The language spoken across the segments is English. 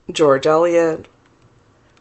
George Eliot.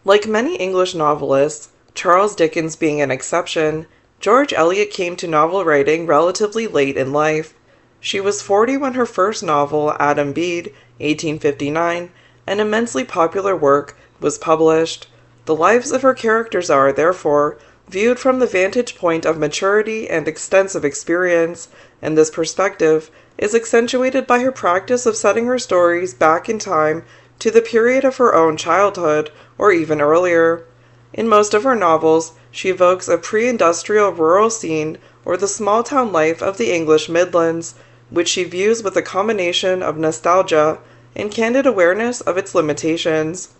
Like many English novelists, Charles Dickens being an exception, George Eliot came to novel writing relatively late in life. She was 40 when her first novel, Adam Bede, 1859, an immensely popular work, was published. The lives of her characters are, therefore, viewed from the vantage point of maturity and extensive experience, and this perspective is accentuated by her practice of setting her stories back in time to the period of her own childhood, or even earlier. In most of her novels, she evokes a pre-industrial rural scene or the small-town life of the English Midlands, which she views with a combination of nostalgia and candid awareness of its limitations.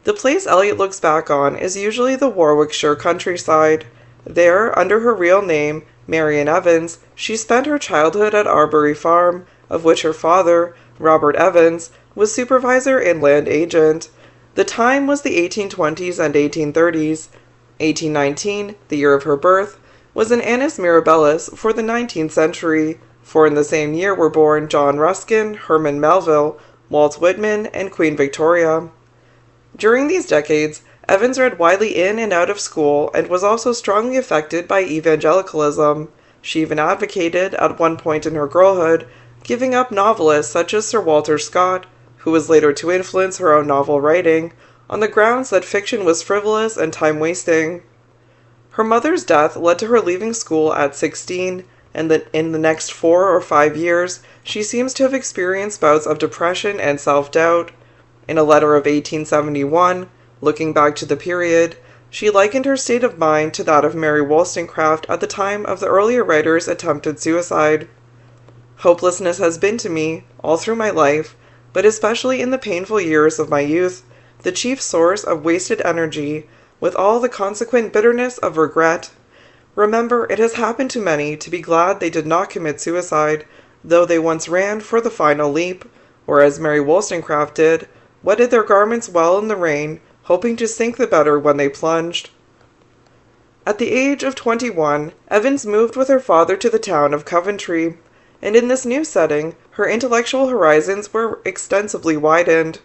The place Eliot looks back on is usually the Warwickshire countryside. There, under her real name, Marian Evans, she spent her childhood at Arbury Farm, of which her father, Robert Evans, was supervisor and land agent. The time was the 1820s and 1830s. 1819, the year of her birth, was an annus mirabilis for the 19th century, for in the same year were born John Ruskin, Herman Melville, Walt Whitman, and Queen Victoria. During these decades, Evans read widely in and out of school and was also strongly affected by evangelicalism. She even advocated, at one point in her girlhood, giving up novelists such as Sir Walter Scott, who was later to influence her own novel writing, on the grounds that fiction was frivolous and time-wasting. Her mother's death led to her leaving school at 16, and that in the next 4 or 5 years, she seems to have experienced bouts of depression and self-doubt. In a letter of 1871, looking back to the period, she likened her state of mind to that of Mary Wollstonecraft at the time of the earlier writer's attempted suicide. Hopelessness has been to me, all through my life, but especially in the painful years of my youth, the chief source of wasted energy, with all the consequent bitterness of regret. Remember, it has happened to many to be glad they did not commit suicide, though they once ran for the final leap, or as Mary Wollstonecraft did, wetted their garments well in the rain, hoping to sink the better when they plunged. At the age of 21, Evans moved with her father to the town of Coventry, and in this new setting, her intellectual horizons were extensively widened.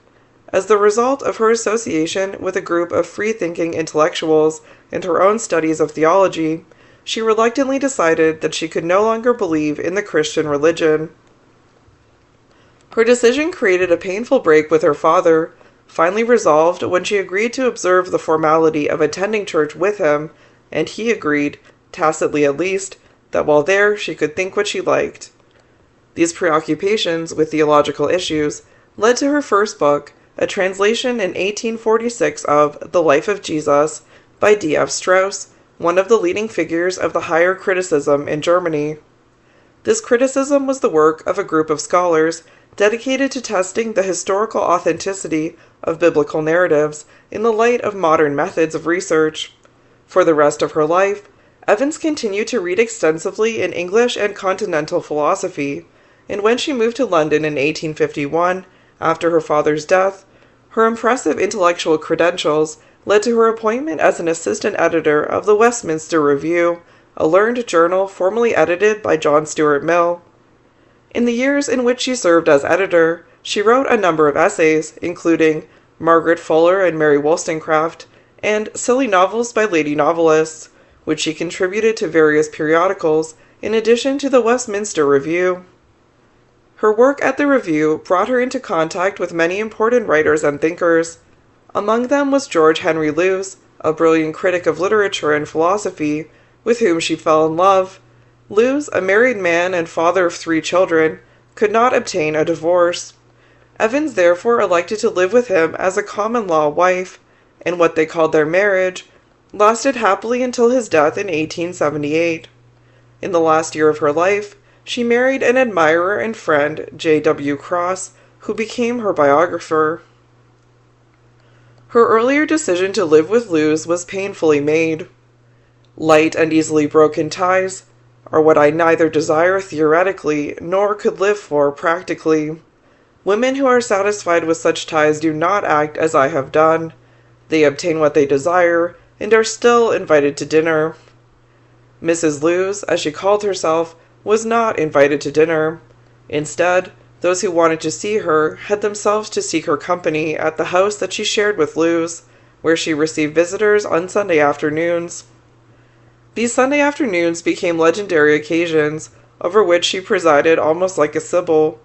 As the result of her association with a group of free-thinking intellectuals and her own studies of theology, she reluctantly decided that she could no longer believe in the Christian religion. Her decision created a painful break with her father, finally resolved when she agreed to observe the formality of attending church with him, and he agreed, tacitly at least, that while there she could think what she liked. These preoccupations with theological issues led to her first book, a translation in 1846 of The Life of Jesus by D.F. Strauss, one of the leading figures of the higher criticism in Germany. This criticism was the work of a group of scholars dedicated to testing the historical authenticity of biblical narratives in the light of modern methods of research. For the rest of her life, Evans continued to read extensively in English and continental philosophy, and when she moved to London in 1851, after her father's death, her impressive intellectual credentials led to her appointment as an assistant editor of the Westminster Review, a learned journal formerly edited by John Stuart Mill. In the years in which she served as editor, she wrote a number of essays, including Margaret Fuller and Mary Wollstonecraft, and Silly Novels by Lady Novelists, which she contributed to various periodicals, in addition to the Westminster Review. Her work at the Review brought her into contact with many important writers and thinkers. Among them was George Henry Lewes, a brilliant critic of literature and philosophy, with whom she fell in love. Lewes, a married man and father of 3 children, could not obtain a divorce. Evans therefore elected to live with him as a common-law wife, and what they called their marriage lasted happily until his death in 1878. In the last year of her life, she married an admirer and friend, J.W. Cross, who became her biographer. Her earlier decision to live with Lewes was painfully made. Light and easily broken ties are what I neither desire theoretically nor could live for practically. Women who are satisfied with such ties do not act as I have done. They obtain what they desire and are still invited to dinner. Mrs. Lewes, as she called herself, was not invited to dinner. Instead, Those who wanted to see her had themselves to seek her company at the house that she shared with Lewes, where she received visitors on Sunday afternoons. These Sunday afternoons became legendary occasions, over which she presided almost like a sibyl.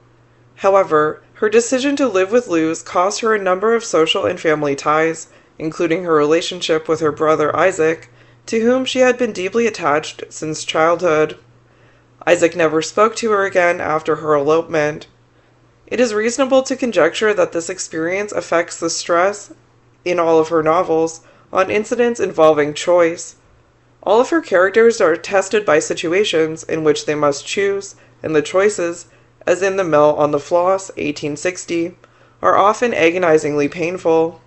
However, her decision to live with Lewes cost her a number of social and family ties, including her relationship with her brother Isaac, to whom she had been deeply attached since childhood. Isaac never spoke to her again after her elopement. It is reasonable to conjecture that this experience affects the stress, in all of her novels, on incidents involving choice. All of her characters are tested by situations in which they must choose, and the choices, as in The Mill on the Floss, 1860, are often agonizingly painful.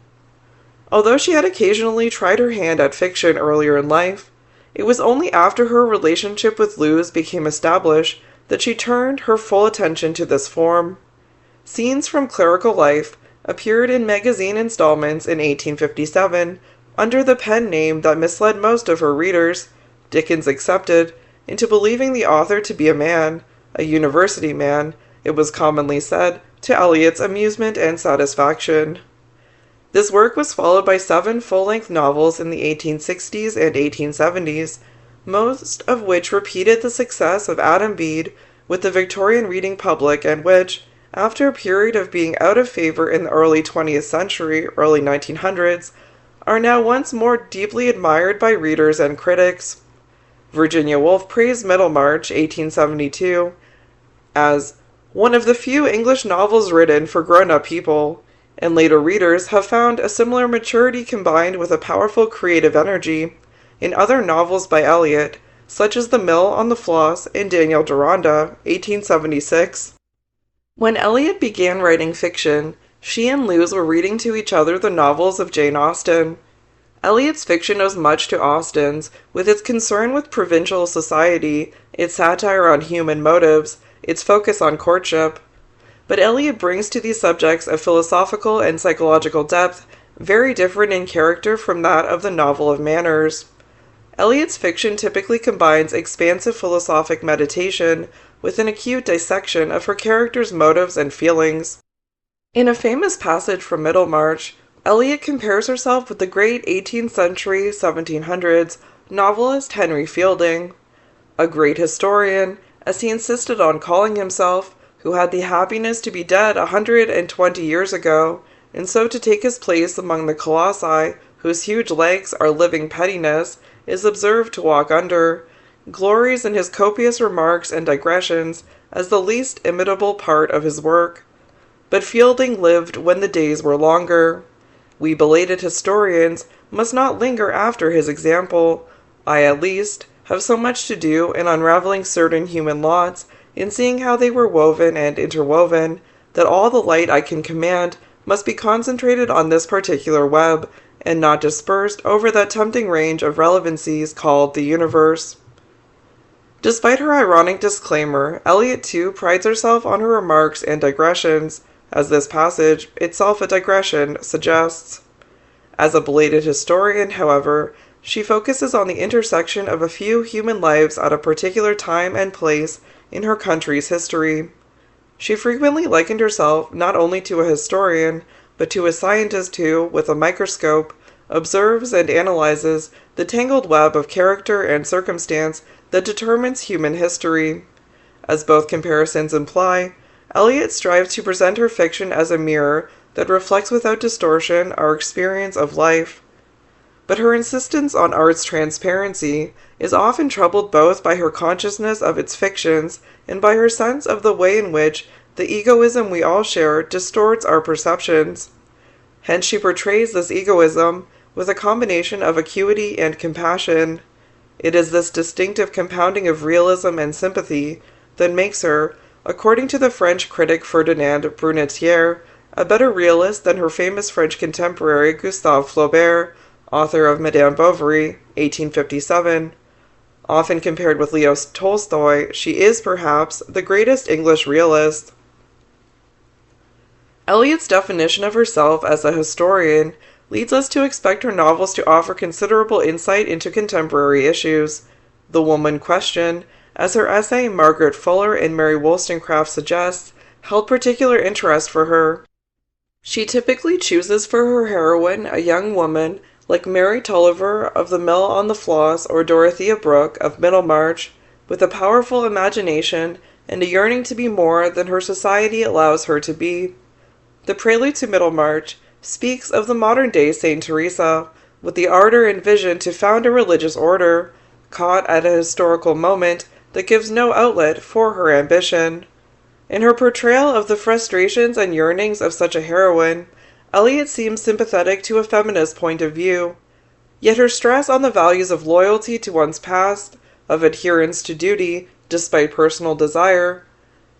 Although she had occasionally tried her hand at fiction earlier in life, it was only after her relationship with Lewes became established that she turned her full attention to this form. Scenes from Clerical Life appeared in magazine installments in 1857 under the pen name that misled most of her readers, Dickens excepted, into believing the author to be a man, a university man, it was commonly said, to Eliot's amusement and satisfaction. This work was followed by 7 full-length novels in the 1860s and 1870s, most of which repeated the success of Adam Bede with the Victorian reading public and which, after a period of being out of favor in the early 20th century, early 1900s, are now once more deeply admired by readers and critics. Virginia Woolf praised Middlemarch, 1872, as one of the few English novels written for grown-up people, and later readers have found a similar maturity combined with a powerful creative energy in other novels by Eliot, such as The Mill on the Floss and Daniel Deronda, 1876. When Eliot began writing fiction, she and Lewes were reading to each other the novels of Jane Austen. Eliot's fiction owes much to Austen's, with its concern with provincial society, its satire on human motives, its focus on courtship. But Eliot brings to these subjects a philosophical and psychological depth very different in character from that of the novel of manners. Eliot's fiction typically combines expansive philosophic meditation with an acute dissection of her characters' motives and feelings. In a famous passage from Middlemarch, Eliot compares herself with the great 18th century, 1700s novelist Henry Fielding, a great historian, as he insisted on calling himself, who had the happiness to be dead 120 years ago, and so to take his place among the colossi whose huge legs are living pettiness is observed to walk under, glories in his copious remarks and digressions as the least imitable part of his work. But Fielding lived when the days were longer. We belated historians must not linger after his example. I, at least, have so much to do in unraveling certain human lots, in seeing how they were woven and interwoven, that all the light I can command must be concentrated on this particular web, and not dispersed over that tempting range of relevancies called the universe. Despite her ironic disclaimer, Eliot too prides herself on her remarks and digressions, as this passage, itself a digression, suggests. As a belated historian, however, she focuses on the intersection of a few human lives at a particular time and place in her country's history. She frequently likened herself not only to a historian, but to a scientist who, with a microscope, observes and analyzes the tangled web of character and circumstance that determines human history. As both comparisons imply, Eliot strives to present her fiction as a mirror that reflects without distortion our experience of life. But her insistence on art's transparency is often troubled both by her consciousness of its fictions and by her sense of the way in which the egoism we all share distorts our perceptions. Hence she portrays this egoism with a combination of acuity and compassion. It is this distinctive compounding of realism and sympathy that makes her, according to the French critic Ferdinand Brunetière, a better realist than her famous French contemporary Gustave Flaubert, author of Madame Bovary, 1857. Often compared with Leo Tolstoy, she is, perhaps, the greatest English realist. Eliot's definition of herself as a historian leads us to expect her novels to offer considerable insight into contemporary issues. The woman question, as her essay Margaret Fuller and Mary Wollstonecraft suggests, held particular interest for her. She typically chooses for her heroine a young woman like Mary Tulliver of The Mill on the Floss or Dorothea Brooke of Middlemarch, with a powerful imagination and a yearning to be more than her society allows her to be. The prelude to Middlemarch speaks of the modern-day Saint Teresa, with the ardor and vision to found a religious order, caught at a historical moment that gives no outlet for her ambition. In her portrayal of the frustrations and yearnings of such a heroine, Eliot seems sympathetic to a feminist point of view. Yet her stress on the values of loyalty to one's past, of adherence to duty despite personal desire,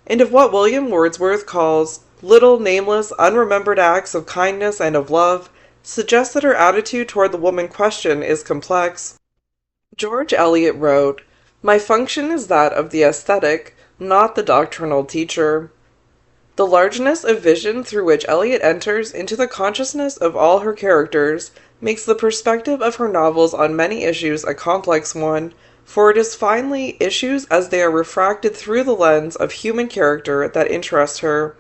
and of what William Wordsworth calls little, nameless, unremembered acts of kindness and of love, suggests that her attitude toward the woman question is complex. George Eliot wrote, "My function is that of the aesthetic, not the doctrinal teacher." The largeness of vision through which Eliot enters into the consciousness of all her characters makes the perspective of her novels on many issues a complex one, for it is finally issues as they are refracted through the lens of human character that interest her.